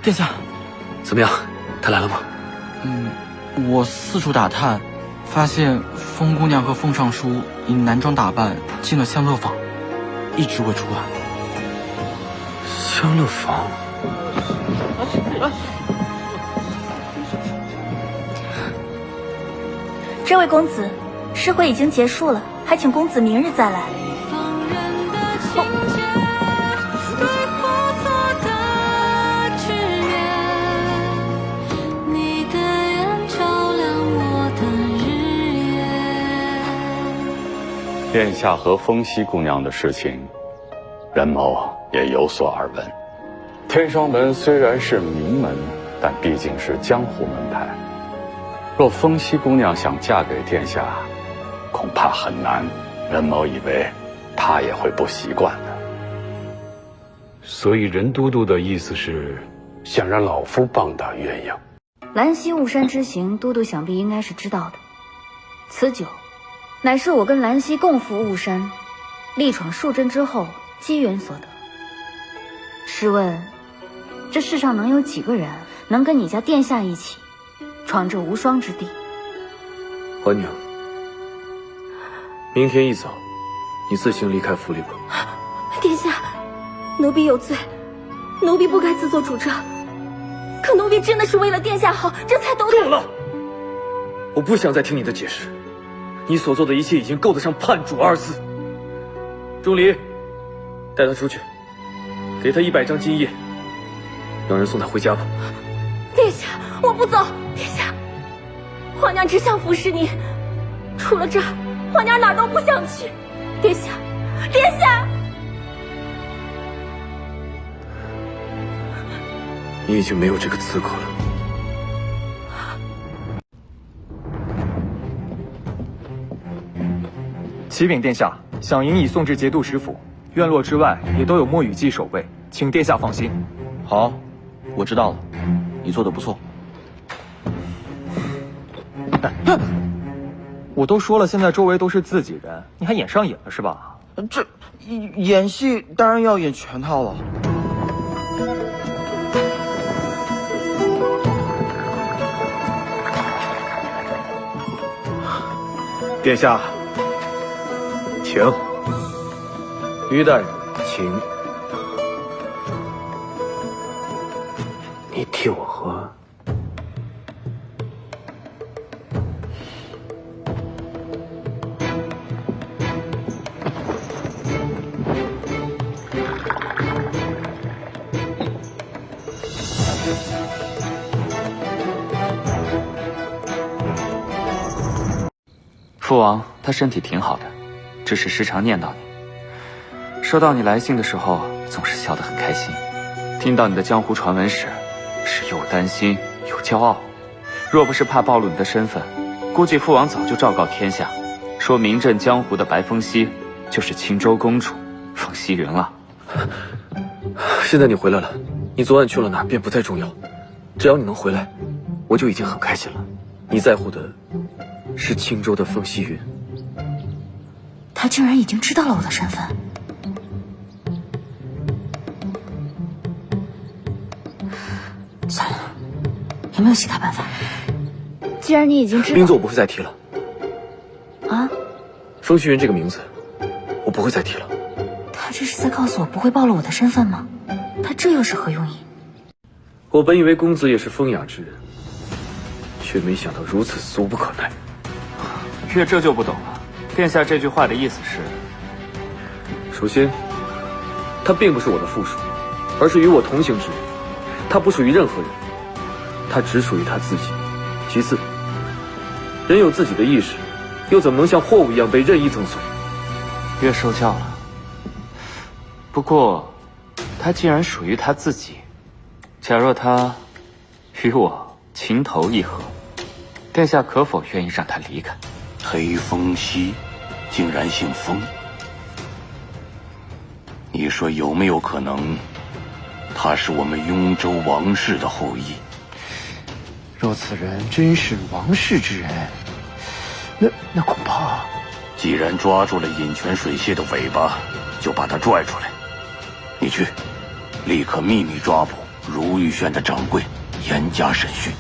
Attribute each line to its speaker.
Speaker 1: 殿下，
Speaker 2: 怎么样？他来了吗？
Speaker 1: 我四处打探，发现风姑娘和风尚书以男装打扮进了香乐坊，一直未出来。
Speaker 2: 香乐坊？
Speaker 3: 这位公子，诗会已经结束了，还请公子明日再来。
Speaker 4: 殿下和风息姑娘的事情，任某也有所耳闻。天双门虽然是名门，但毕竟是江湖门派。若风息姑娘想嫁给殿下，恐怕很难。任某以为，她也会不习惯的。
Speaker 5: 所以任都督的意思是，想让老夫帮他鸳鸯。
Speaker 6: 兰溪雾山之行，都督想必应该是知道的。此酒，乃是我跟兰溪共赴雾山，力闯数阵之后机缘所得。试问，这世上能有几个人能跟你家殿下一起闯这无双之地？
Speaker 2: 皇娘，明天一早，你自行离开府里吧。
Speaker 3: 殿下，奴婢有罪，奴婢不该自作主张。可奴婢真的是为了殿下好，这才斗胆。
Speaker 2: 够了！我不想再听你的解释，你所做的一切已经够得上叛主二字。钟离，带他出去，给他100张金叶，让人送他回家吧。
Speaker 3: 殿下，我不走。殿下，皇娘只想服侍您，除了这儿，皇娘哪儿都不想去。殿下，殿下！
Speaker 2: 你已经没有这个资格了。
Speaker 7: 启禀殿下，响银已送至节度使府，院落之外也都有墨雨季守卫，请殿下放心。
Speaker 1: 好，我知道了，你做的不错。
Speaker 7: 我都说了，现在周围都是自己人，你还演上瘾了是吧？
Speaker 1: 这演戏当然要演全套了。
Speaker 2: 殿下，请。于大人，请。你替我喝。
Speaker 8: 父王他身体挺好的，只是时常念叨你。收到你来信的时候，总是笑得很开心。听到你的江湖传闻时，是又担心又骄傲。若不是怕暴露你的身份，估计父王早就昭告天下，说名震江湖的白风息就是青州公主风息云了。
Speaker 2: 现在你回来了，你昨晚去了哪便不再重要，只要你能回来，我就已经很开心了。你在乎的是青州的风息云。
Speaker 6: 他竟然已经知道了我的身份。算了，有没有其他办法？既然你已经知道，
Speaker 2: 名字我不会再提了。
Speaker 6: 啊？
Speaker 2: 风息云这个名字，我不会再提了。
Speaker 6: 他这是在告诉我不会暴露我的身份吗？他这又是何用意？
Speaker 2: 我本以为公子也是风雅之人，却没想到如此俗不可耐。
Speaker 8: 越这就不懂了。殿下这句话的意思是？
Speaker 2: 首先，他并不是我的附属，而是与我同行之人。他不属于任何人，他只属于他自己。其次，人有自己的意识，又怎么能像货物一样被任意赠送？
Speaker 8: 越受教了。不过，他既然属于他自己，假若他与我情投意合，殿下可否愿意让他离开？
Speaker 5: 黑风息竟然姓风，你说有没有可能，他是我们雍州王室的后裔？
Speaker 9: 若此人真是王室之人，那恐怕……
Speaker 5: 既然抓住了饮泉水榭的尾巴，就把他拽出来。你去，立刻秘密抓捕，
Speaker 10: 如玉轩的掌柜严加审讯。